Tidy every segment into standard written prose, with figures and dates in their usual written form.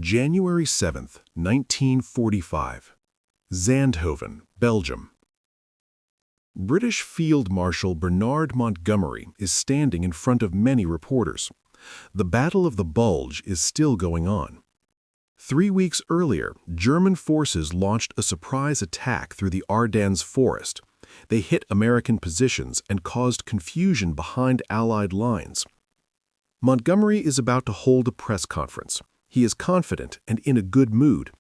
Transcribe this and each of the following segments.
January 7, 1945. Zandhoven, Belgium. British Field Marshal Bernard Montgomery is standing in front of many reporters. The Battle of the Bulge is still going on. 3 weeks earlier, German forces launched a surprise attack through the Ardennes forest. They hit American positions and caused confusion behind Allied lines. Montgomery is about to hold a press conference. He is confident and in a good mood.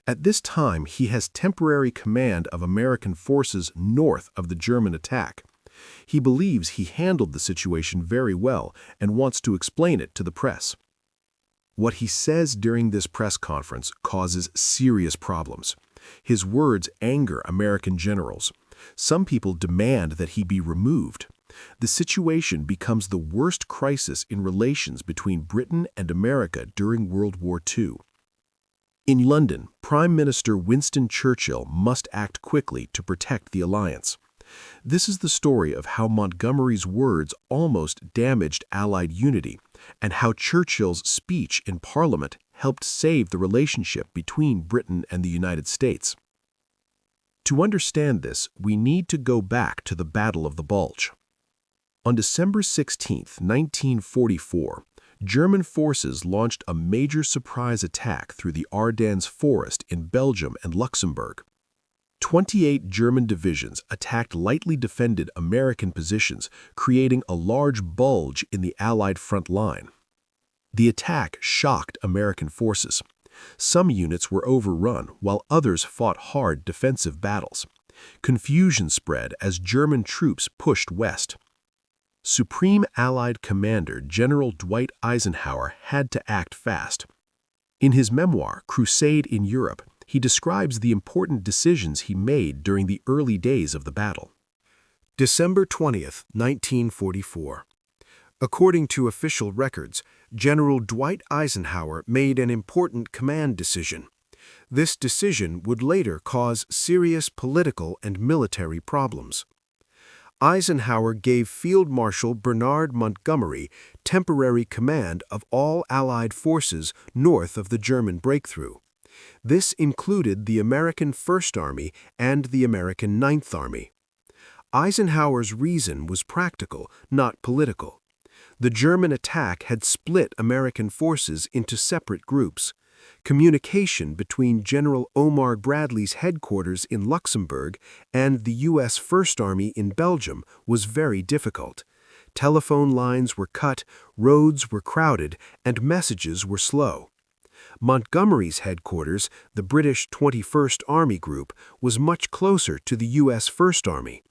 At this time, he has temporary command of American forces north of the German attack. He believes he handled the situation very well and wants to explain it to the press. What he says during this press conference causes serious problems. His words anger American generals. Some people demand that he be removed. The situation becomes the worst crisis in relations between Britain and America during World War II. In London, Prime Minister Winston Churchill must act quickly to protect the alliance. This is the story of how Montgomery's words almost damaged Allied unity, and how Churchill's speech in Parliament helped save the relationship between Britain and the United States. To understand this, we need to go back to the Battle of the Bulge. On December 16, 1944, German forces launched a major surprise attack through the Ardennes forest in Belgium and Luxembourg. 28 German divisions attacked lightly defended American positions, creating a large bulge in the Allied front line. The attack shocked American forces. Some units were overrun, while others fought hard defensive battles. Confusion spread as German troops pushed west. Supreme Allied Commander General Dwight Eisenhower had to act fast. In his memoir, Crusade in Europe, he describes the important decisions he made during the early days of the battle. December 20, 1944. According to official records, General Dwight Eisenhower made an important command decision. This decision would later cause serious political and military problems. Eisenhower gave Field Marshal Bernard Montgomery temporary command of all Allied forces north of the German breakthrough. This included the American First Army and the American Ninth Army. Eisenhower's reason was practical, not political. The German attack had split American forces into separate groups. Communication between General Omar Bradley's headquarters in Luxembourg and the U.S. First Army in Belgium was very difficult. Telephone lines were cut, roads were crowded, and messages were slow. Montgomery's headquarters, the British 21st Army Group, was much closer to the U.S. First Army.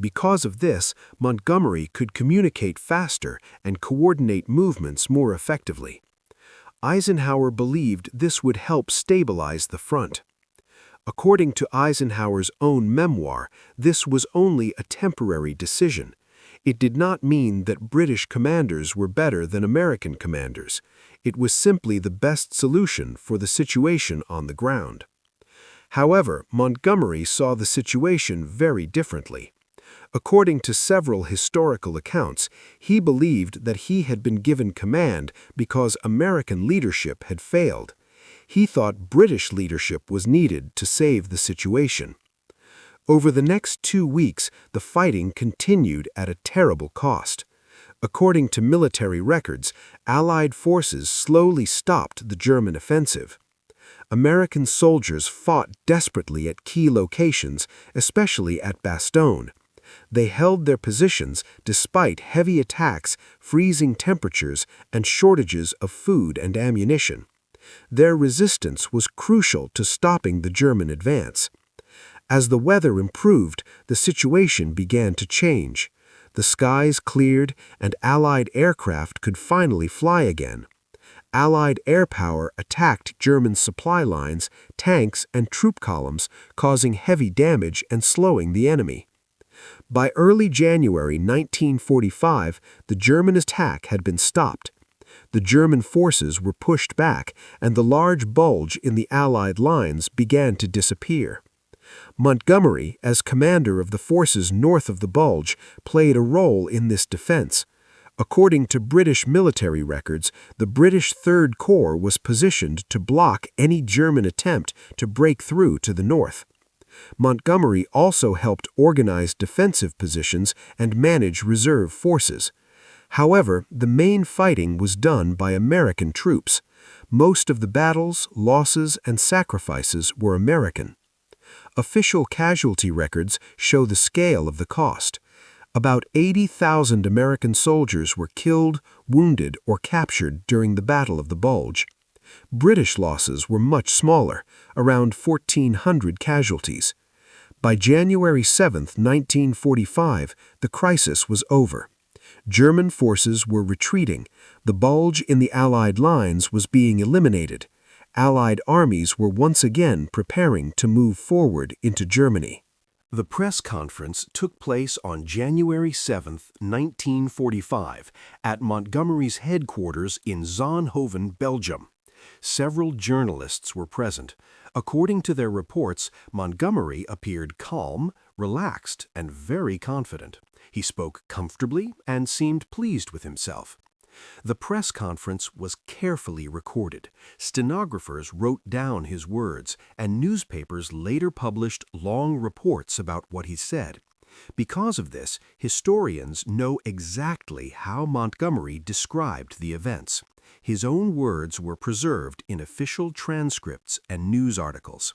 Because of this, Montgomery could communicate faster and coordinate movements more effectively. Eisenhower believed this would help stabilize the front. According to Eisenhower's own memoir, this was only a temporary decision. It did not mean that British commanders were better than American commanders. It was simply the best solution for the situation on the ground. However, Montgomery saw the situation very differently. According to several historical accounts, he believed that he had been given command because American leadership had failed. He thought British leadership was needed to save the situation. Over the next 2 weeks, the fighting continued at a terrible cost. According to military records, Allied forces slowly stopped the German offensive. American soldiers fought desperately at key locations, especially at Bastogne. They held their positions despite heavy attacks, freezing temperatures, and shortages of food and ammunition. Their resistance was crucial to stopping the German advance. As the weather improved, the situation began to change. The skies cleared, and Allied aircraft could finally fly again. Allied air power attacked German supply lines, tanks, and troop columns, causing heavy damage and slowing the enemy. By early January 1945, the German attack had been stopped. The German forces were pushed back, and the large bulge in the Allied lines began to disappear. Montgomery, as commander of the forces north of the Bulge, played a role in this defense. According to British military records, the British Third Corps was positioned to block any German attempt to break through to the north. Montgomery also helped organize defensive positions and manage reserve forces. However, the main fighting was done by American troops. Most of the battles, losses, and sacrifices were American. Official casualty records show the scale of the cost. About 80,000 American soldiers were killed, wounded, or captured during the Battle of the Bulge. British losses were much smaller, around 1,400 casualties. By January 7, 1945, the crisis was over. German forces were retreating. The bulge in the Allied lines was being eliminated. Allied armies were once again preparing to move forward into Germany. The press conference took place on January 7, 1945, at Montgomery's headquarters in Zonhoven, Belgium. Several journalists were present. According to their reports, Montgomery appeared calm, relaxed, and very confident. He spoke comfortably and seemed pleased with himself. The press conference was carefully recorded. Stenographers wrote down his words, and newspapers later published long reports about what he said. Because of this, historians know exactly how Montgomery described the events. His own words were preserved in official transcripts and news articles.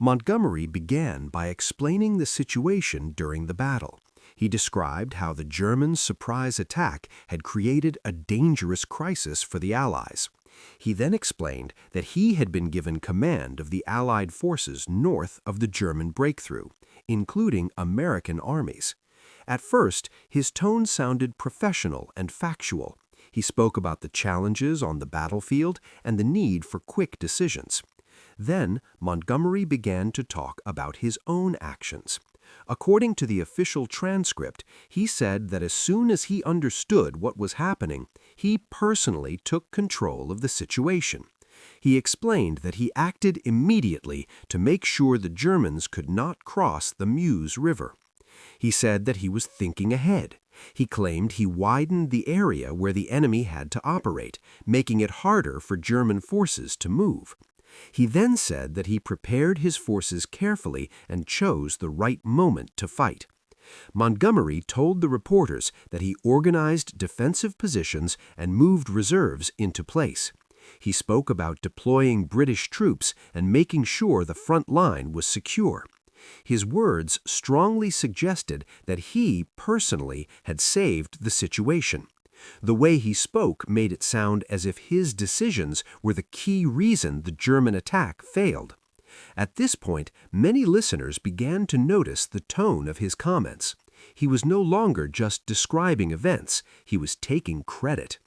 Montgomery began by explaining the situation during the battle. He described how the German surprise attack had created a dangerous crisis for the Allies. He then explained that he had been given command of the Allied forces north of the German breakthrough, including American armies. At first, his tone sounded professional and factual. He spoke about the challenges on the battlefield and the need for quick decisions. Then, Montgomery began to talk about his own actions. According to the official transcript, he said that as soon as he understood what was happening, he personally took control of the situation. He explained that he acted immediately to make sure the Germans could not cross the Meuse River. He said that he was thinking ahead. He claimed he widened the area where the enemy had to operate, making it harder for German forces to move. He then said that he prepared his forces carefully and chose the right moment to fight. Montgomery told the reporters that he organized defensive positions and moved reserves into place. He spoke about deploying British troops and making sure the front line was secure. His words strongly suggested that he personally had saved the situation. The way he spoke made it sound as if his decisions were the key reason the German attack failed. At this point, many listeners began to notice the tone of his comments. He was no longer just describing events, he was taking credit.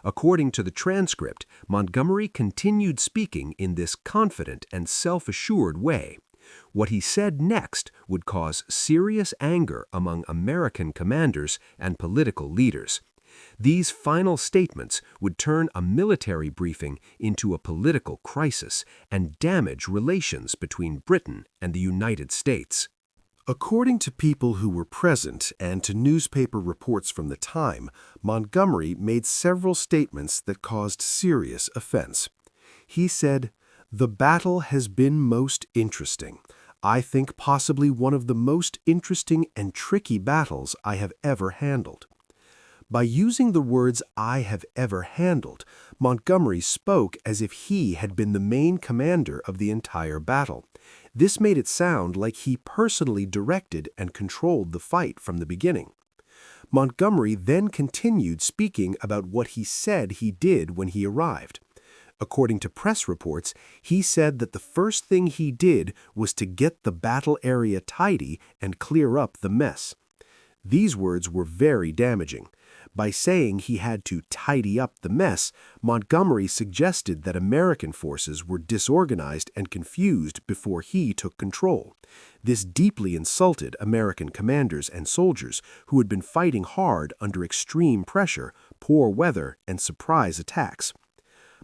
According to the transcript, Montgomery continued speaking in this confident and self-assured way. What he said next would cause serious anger among American commanders and political leaders. These final statements would turn a military briefing into a political crisis and damage relations between Britain and the United States. According to people who were present and to newspaper reports from the time, Montgomery made several statements that caused serious offense. He said, "The battle has been most interesting. I think possibly one of the most interesting and tricky battles I have ever handled." By using the words "I have ever handled," Montgomery spoke as if he had been the main commander of the entire battle. This made it sound like he personally directed and controlled the fight from the beginning. Montgomery then continued speaking about what he said he did when he arrived. According to press reports, he said that the first thing he did was to get the battle area tidy and clear up the mess. These words were very damaging. By saying he had to tidy up the mess, Montgomery suggested that American forces were disorganized and confused before he took control. This deeply insulted American commanders and soldiers who had been fighting hard under extreme pressure, poor weather, and surprise attacks.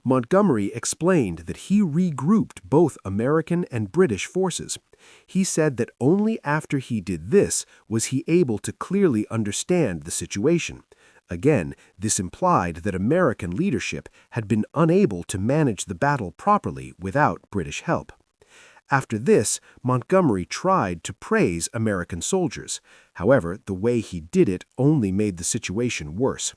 Montgomery explained that he regrouped both American and British forces. He said that only after he did this was he able to clearly understand the situation. Again, this implied that American leadership had been unable to manage the battle properly without British help. After this, Montgomery tried to praise American soldiers. However, the way he did it only made the situation worse.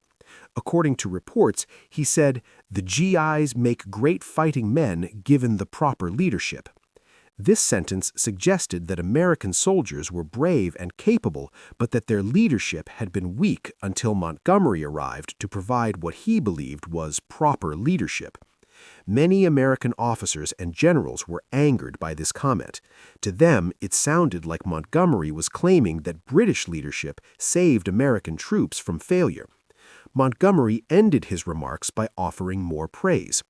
According to reports, he said, "The GIs make great fighting men given the proper leadership." This sentence suggested that American soldiers were brave and capable, but that their leadership had been weak until Montgomery arrived to provide what he believed was proper leadership. Many American officers and generals were angered by this comment. To them, it sounded like Montgomery was claiming that British leadership saved American troops from failure. Montgomery ended his remarks by offering more praise.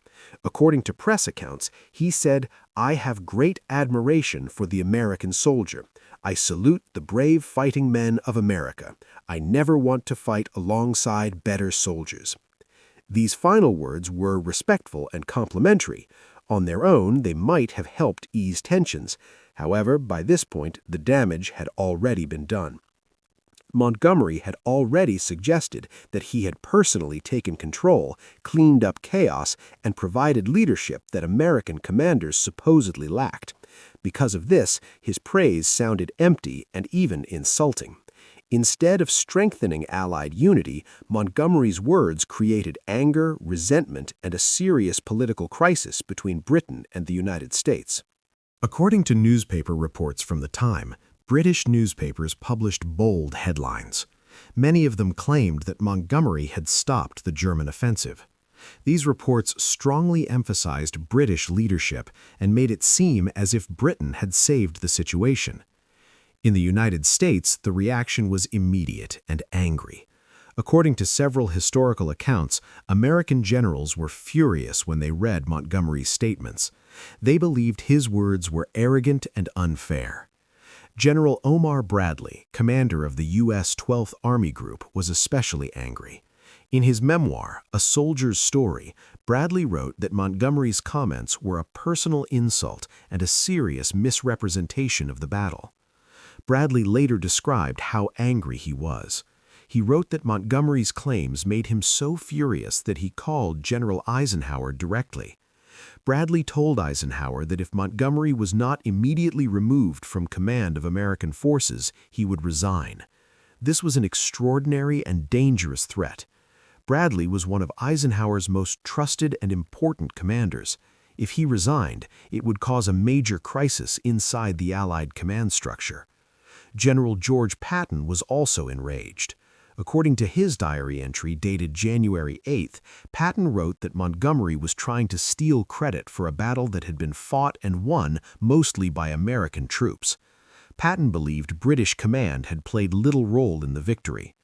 According to press accounts, he said, "I have great admiration for the American soldier. I salute the brave fighting men of America. I never want to fight alongside better soldiers." These final words were respectful and complimentary. On their own, they might have helped ease tensions. However, by this point, the damage had already been done. Montgomery had already suggested that he had personally taken control, cleaned up chaos, and provided leadership that American commanders supposedly lacked. Because of this, his praise sounded empty and even insulting. Instead of strengthening Allied unity, Montgomery's words created anger, resentment, and a serious political crisis between Britain and the United States. According to newspaper reports from the time, British newspapers published bold headlines. Many of them claimed that Montgomery had stopped the German offensive. These reports strongly emphasized British leadership and made it seem as if Britain had saved the situation. In the United States, the reaction was immediate and angry. According to several historical accounts, American generals were furious when they read Montgomery's statements. They believed his words were arrogant and unfair. General Omar Bradley, commander of the U.S. 12th Army Group, was especially angry. In his memoir, A Soldier's Story, Bradley wrote that Montgomery's comments were a personal insult and a serious misrepresentation of the battle. Bradley later described how angry he was. He wrote that Montgomery's claims made him so furious that he called General Eisenhower directly. Bradley told Eisenhower that if Montgomery was not immediately removed from command of American forces, he would resign. This was an extraordinary and dangerous threat. Bradley was one of Eisenhower's most trusted and important commanders. If he resigned, it would cause a major crisis inside the Allied command structure. General George Patton was also enraged. According to his diary entry dated January 8th, Patton wrote that Montgomery was trying to steal credit for a battle that had been fought and won mostly by American troops. Patton believed British command had played little role in the victory.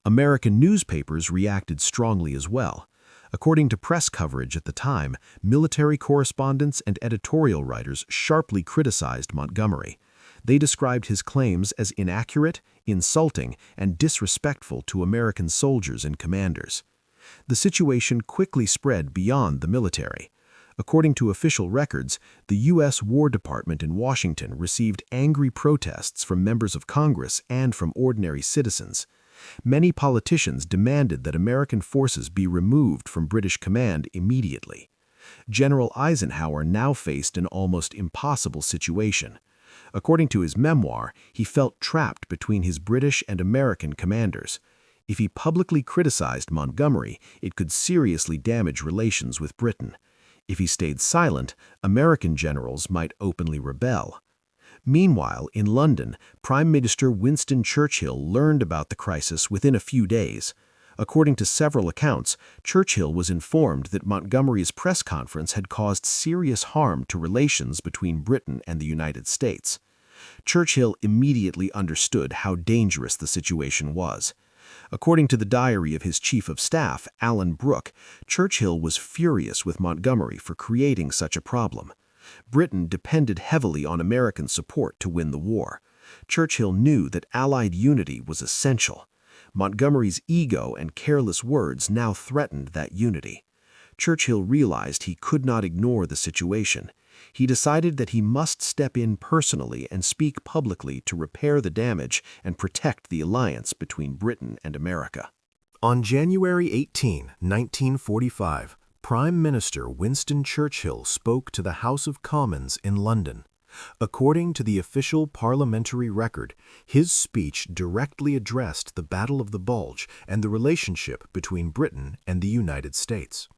American newspapers reacted strongly as well. According to press coverage at the time, military correspondents and editorial writers sharply criticized Montgomery. They described his claims as inaccurate, insulting, and disrespectful to American soldiers and commanders. The situation quickly spread beyond the military. According to official records, the U.S. War Department in Washington received angry protests from members of Congress and from ordinary citizens. Many politicians demanded that American forces be removed from British command immediately. General Eisenhower now faced an almost impossible situation. According to his memoir, he felt trapped between his British and American commanders. If he publicly criticized Montgomery, it could seriously damage relations with Britain. If he stayed silent, American generals might openly rebel. Meanwhile, in London, Prime Minister Winston Churchill learned about the crisis within a few days. According to several accounts, Churchill was informed that Montgomery's press conference had caused serious harm to relations between Britain and the United States. Churchill immediately understood how dangerous the situation was. According to the diary of his chief of staff, Alan Brooke, Churchill was furious with Montgomery for creating such a problem. Britain depended heavily on American support to win the war. Churchill knew that Allied unity was essential. Montgomery's ego and careless words now threatened that unity. Churchill realized he could not ignore the situation. He decided that he must step in personally and speak publicly to repair the damage and protect the alliance between Britain and America. On January 18, 1945, Prime Minister Winston Churchill spoke to the House of Commons in London. According to the official parliamentary record, his speech directly addressed the Battle of the Bulge and the relationship between Britain and the United States.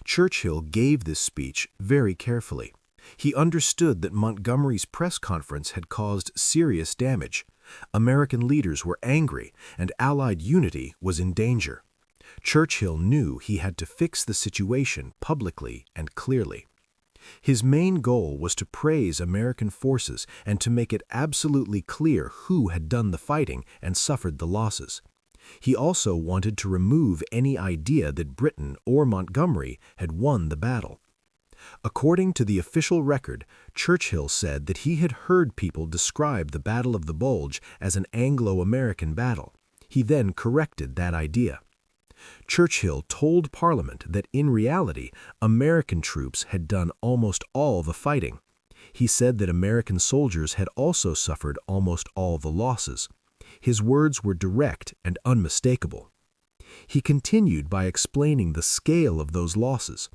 Churchill gave this speech very carefully. He understood that Montgomery's press conference had caused serious damage. American leaders were angry, and Allied unity was in danger. Churchill knew he had to fix the situation publicly and clearly. His main goal was to praise American forces and to make it absolutely clear who had done the fighting and suffered the losses. He also wanted to remove any idea that Britain or Montgomery had won the battle. According to the official record, Churchill said that he had heard people describe the Battle of the Bulge as an Anglo-American battle. He then corrected that idea. Churchill told Parliament that in reality, American troops had done almost all the fighting. He said that American soldiers had also suffered almost all the losses. His words were direct and unmistakable. He continued by explaining the scale of those losses.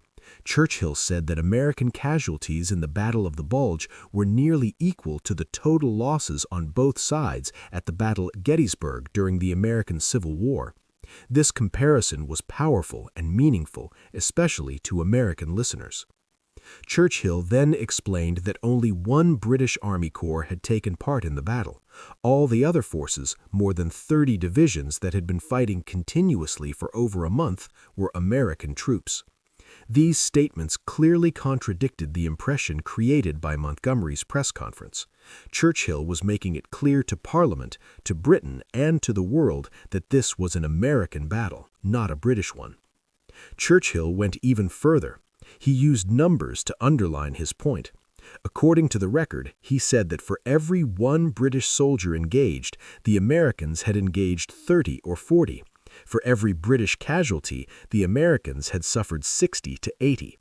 Churchill said that American casualties in the Battle of the Bulge were nearly equal to the total losses on both sides at the Battle at Gettysburg during the American Civil War. This comparison was powerful and meaningful, especially to American listeners. Churchill then explained that only one British Army Corps had taken part in the battle. All the other forces, more than 30 divisions that had been fighting continuously for over a month, were American troops. These statements clearly contradicted the impression created by Montgomery's press conference. Churchill was making it clear to Parliament, to Britain, and to the world that this was an American battle, not a British one. Churchill went even further. He used numbers to underline his point. According to the record, he said that for every one British soldier engaged, the Americans had engaged 30 or 40. For every British casualty, the Americans had suffered 60 to 80.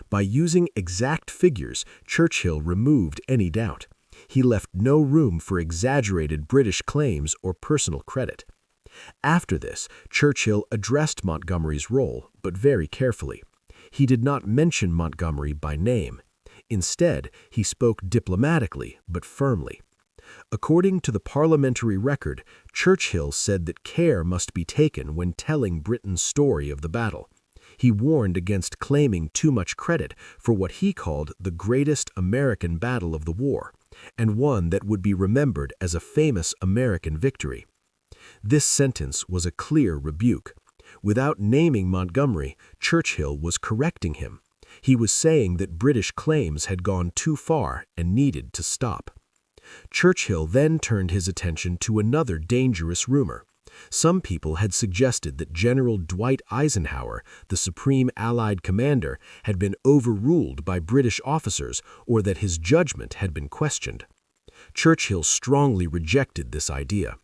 By using exact figures, Churchill removed any doubt. He left no room for exaggerated British claims or personal credit. After this, Churchill addressed Montgomery's role, but very carefully. He did not mention Montgomery by name. Instead, he spoke diplomatically but firmly. According to the parliamentary record, Churchill said that care must be taken when telling Britain's story of the battle. He warned against claiming too much credit for what he called the greatest American battle of the war, and one that would be remembered as a famous American victory. This sentence was a clear rebuke. Without naming Montgomery, Churchill was correcting him. He was saying that British claims had gone too far and needed to stop. Churchill then turned his attention to another dangerous rumor. Some people had suggested that General Dwight Eisenhower, the supreme Allied commander, had been overruled by British officers or that his judgment had been questioned. Churchill strongly rejected this idea.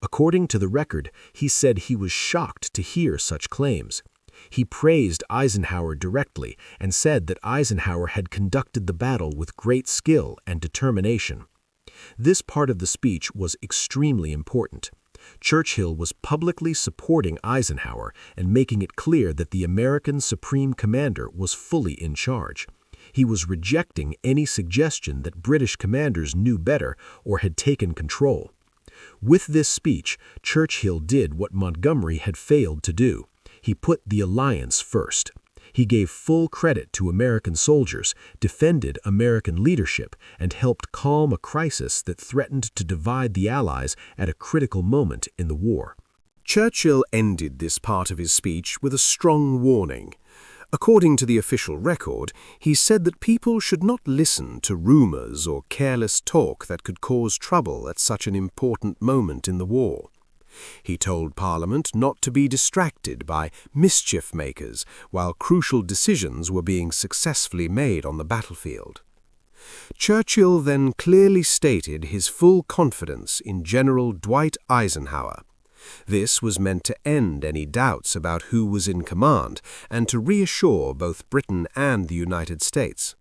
According to the record, he said he was shocked to hear such claims. He praised Eisenhower directly and said that Eisenhower had conducted the battle with great skill and determination. This part of the speech was extremely important. Churchill was publicly supporting Eisenhower and making it clear that the American Supreme Commander was fully in charge. He was rejecting any suggestion that British commanders knew better or had taken control. With this speech, Churchill did what Montgomery had failed to do. He put the alliance first. He gave full credit to American soldiers, defended American leadership, and helped calm a crisis that threatened to divide the Allies at a critical moment in the war. Churchill ended this part of his speech with a strong warning. According to the official record, he said that people should not listen to rumors or careless talk that could cause trouble at such an important moment in the war. He told Parliament not to be distracted by mischief makers while crucial decisions were being successfully made on the battlefield. Churchill then clearly stated his full confidence in General Dwight Eisenhower. This was meant to end any doubts about who was in command and to reassure both Britain and the United States.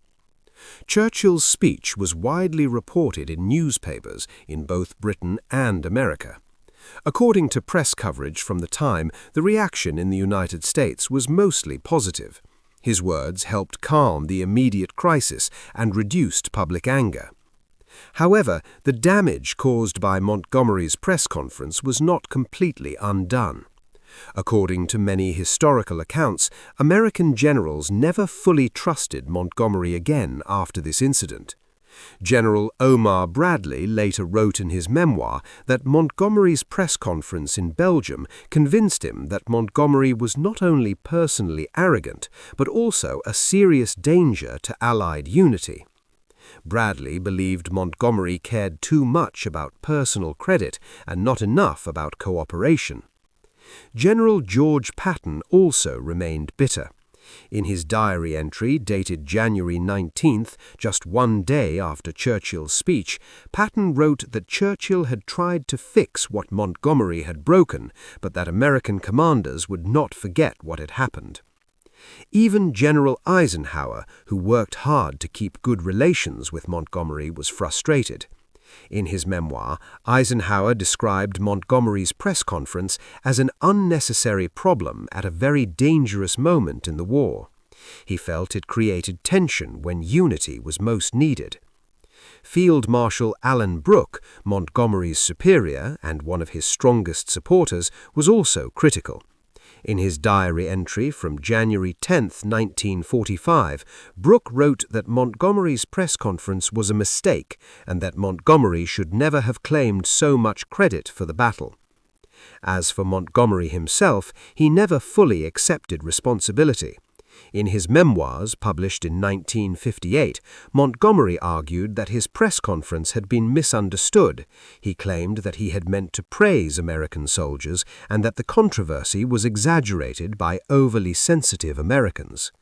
Churchill's speech was widely reported in newspapers in both Britain and America. According to press coverage from the time, the reaction in the United States was mostly positive. His words helped calm the immediate crisis and reduced public anger. However, the damage caused by Montgomery's press conference was not completely undone. According to many historical accounts, American generals never fully trusted Montgomery again after this incident. General Omar Bradley later wrote in his memoir that Montgomery's press conference in Belgium convinced him that Montgomery was not only personally arrogant, but also a serious danger to Allied unity. Bradley believed Montgomery cared too much about personal credit and not enough about cooperation. General George Patton also remained bitter. In his diary entry dated January 19th, just one day after Churchill's speech, Patton wrote that Churchill had tried to fix what Montgomery had broken, but that American commanders would not forget what had happened. Even General Eisenhower, who worked hard to keep good relations with Montgomery, was frustrated. In his memoir, Eisenhower described Montgomery's press conference as an unnecessary problem at a very dangerous moment in the war. He felt it created tension when unity was most needed. Field Marshal Alan Brooke, Montgomery's superior and one of his strongest supporters, was also critical. In his diary entry from January 10, 1945, Brooke wrote that Montgomery's press conference was a mistake and that Montgomery should never have claimed so much credit for the battle. As for Montgomery himself, he never fully accepted responsibility. In his memoirs, published in 1958, Montgomery argued that his press conference had been misunderstood. He claimed that he had meant to praise American soldiers and that the controversy was exaggerated by overly sensitive Americans.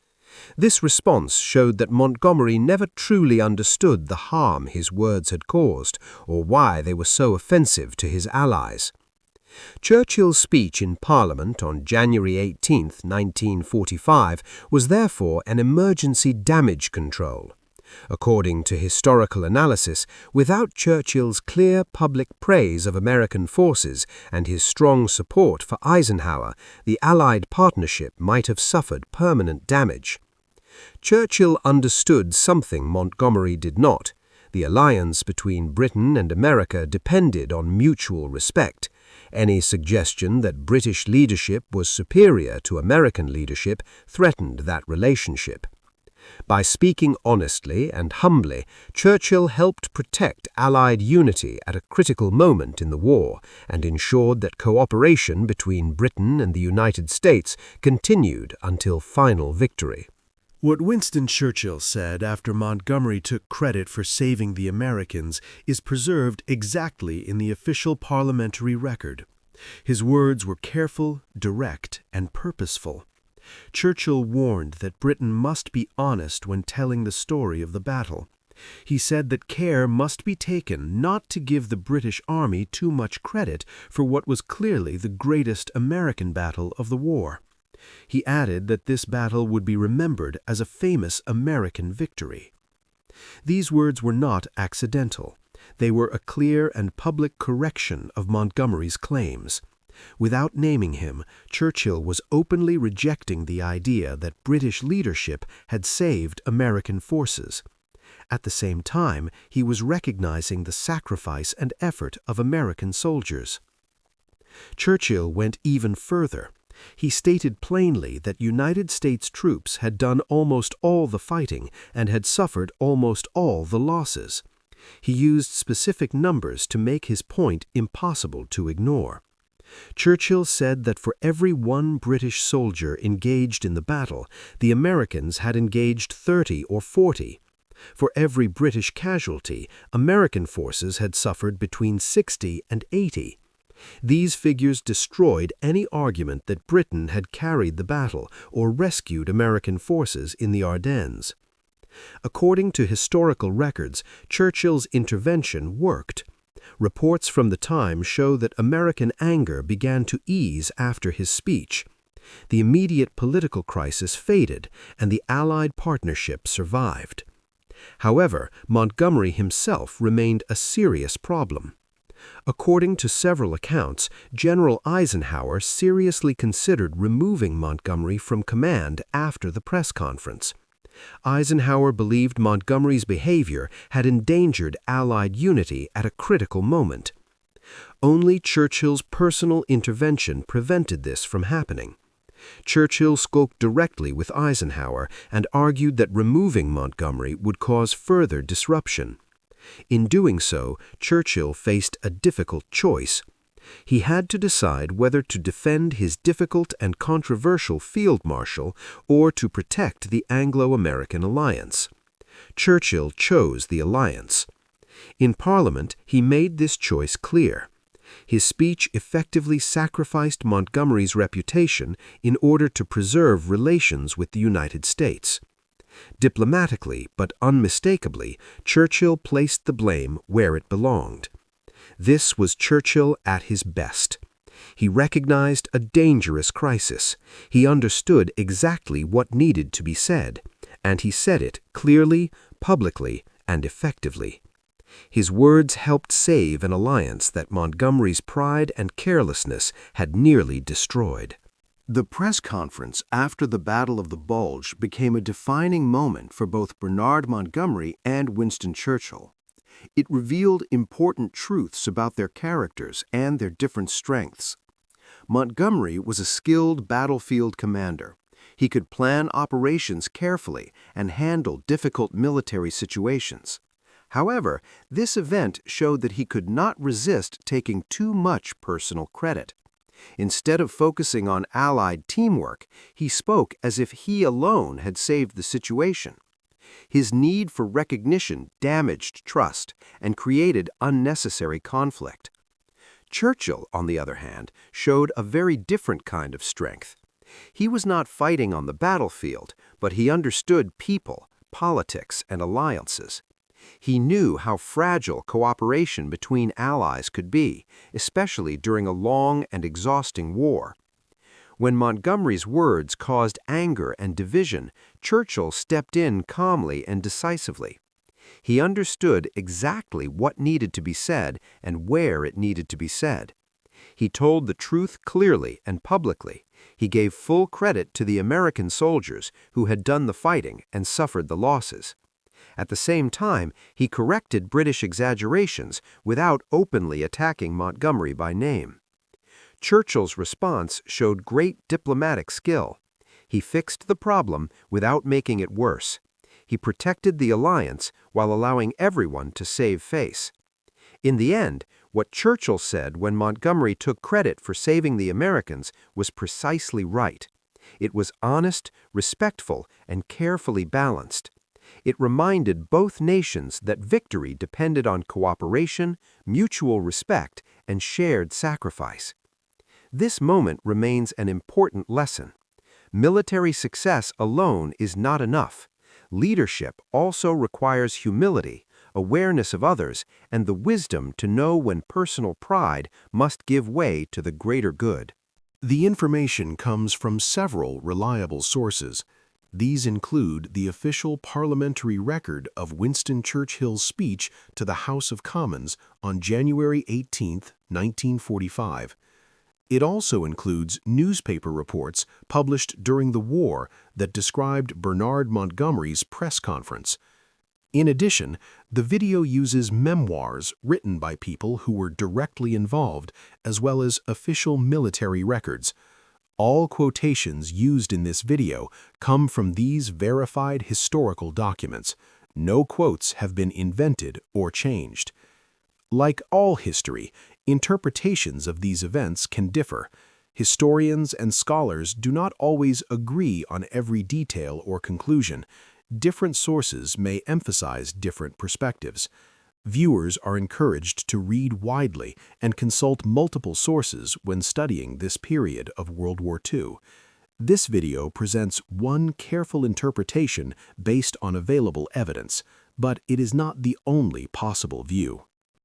This response showed that Montgomery never truly understood the harm his words had caused or why they were so offensive to his allies. Churchill's speech in Parliament on January 18, 1945, was therefore an emergency damage control. According to historical analysis, without Churchill's clear public praise of American forces and his strong support for Eisenhower, the Allied partnership might have suffered permanent damage. Churchill understood something Montgomery did not. The alliance between Britain and America depended on mutual respect. Any suggestion that British leadership was superior to American leadership threatened that relationship. By speaking honestly and humbly, Churchill helped protect Allied unity at a critical moment in the war and ensured that cooperation between Britain and the United States continued until final victory. What Winston Churchill said after Montgomery took credit for saving the Americans is preserved exactly in the official parliamentary record. His words were careful, direct, and purposeful. Churchill warned that Britain must be honest when telling the story of the battle. He said that care must be taken not to give the British Army too much credit for what was clearly the greatest American battle of the war. He added that this battle would be remembered as a famous American victory. These words were not accidental. They were a clear and public correction of Montgomery's claims. Without naming him, Churchill was openly rejecting the idea that British leadership had saved American forces. At the same time, he was recognizing the sacrifice and effort of American soldiers. Churchill went even further. He stated plainly that United States troops had done almost all the fighting and had suffered almost all the losses. He used specific numbers to make his point impossible to ignore. Churchill said that for every one British soldier engaged in the battle, the Americans had engaged 30 or 40. For every British casualty, American forces had suffered between 60 and 80. These figures destroyed any argument that Britain had carried the battle or rescued American forces in the Ardennes. According to historical records, Churchill's intervention worked. Reports from the time show that American anger began to ease after his speech. The immediate political crisis faded, and the Allied partnership survived. However, Montgomery himself remained a serious problem. According to several accounts, General Eisenhower seriously considered removing Montgomery from command after the press conference. Eisenhower believed Montgomery's behavior had endangered Allied unity at a critical moment. Only Churchill's personal intervention prevented this from happening. Churchill spoke directly with Eisenhower and argued that removing Montgomery would cause further disruption. In doing so, Churchill faced a difficult choice. He had to decide whether to defend his difficult and controversial field marshal or to protect the Anglo-American alliance. Churchill chose the alliance. In Parliament, he made this choice clear. His speech effectively sacrificed Montgomery's reputation in order to preserve relations with the United States. Diplomatically, but unmistakably, Churchill placed the blame where it belonged. This was Churchill at his best. He recognized a dangerous crisis. He understood exactly what needed to be said, and he said it clearly, publicly, and effectively. His words helped save an alliance that Montgomery's pride and carelessness had nearly destroyed. The press conference after the Battle of the Bulge became a defining moment for both Bernard Montgomery and Winston Churchill. It revealed important truths about their characters and their different strengths. Montgomery was a skilled battlefield commander. He could plan operations carefully and handle difficult military situations. However, this event showed that he could not resist taking too much personal credit. Instead of focusing on Allied teamwork, he spoke as if he alone had saved the situation. His need for recognition damaged trust and created unnecessary conflict. Churchill, on the other hand, showed a very different kind of strength. He was not fighting on the battlefield, but he understood people, politics, and alliances. He knew how fragile cooperation between allies could be, especially during a long and exhausting war. When Montgomery's words caused anger and division, Churchill stepped in calmly and decisively. He understood exactly what needed to be said and where it needed to be said. He told the truth clearly and publicly. He gave full credit to the American soldiers who had done the fighting and suffered the losses. At the same time, he corrected British exaggerations without openly attacking Montgomery by name. Churchill's response showed great diplomatic skill. He fixed the problem without making it worse. He protected the alliance while allowing everyone to save face. In the end, what Churchill said when Montgomery took credit for saving the Americans was precisely right. It was honest, respectful, and carefully balanced. It reminded both nations that victory depended on cooperation, mutual respect, and shared sacrifice. This moment remains an important lesson. Military success alone is not enough. Leadership also requires humility, awareness of others, and the wisdom to know when personal pride must give way to the greater good. The information comes from several reliable sources. These include the official parliamentary record of Winston Churchill's speech to the House of Commons on January 18, 1945. It also includes newspaper reports published during the war that described Bernard Montgomery's press conference. In addition, the video uses memoirs written by people who were directly involved, as well as official military records. All quotations used in this video come from these verified historical documents. No quotes have been invented or changed. Like all history, interpretations of these events can differ. Historians and scholars do not always agree on every detail or conclusion. Different sources may emphasize different perspectives. Viewers are encouraged to read widely and consult multiple sources when studying this period of World War II. This video presents one careful interpretation based on available evidence, but it is not the only possible view.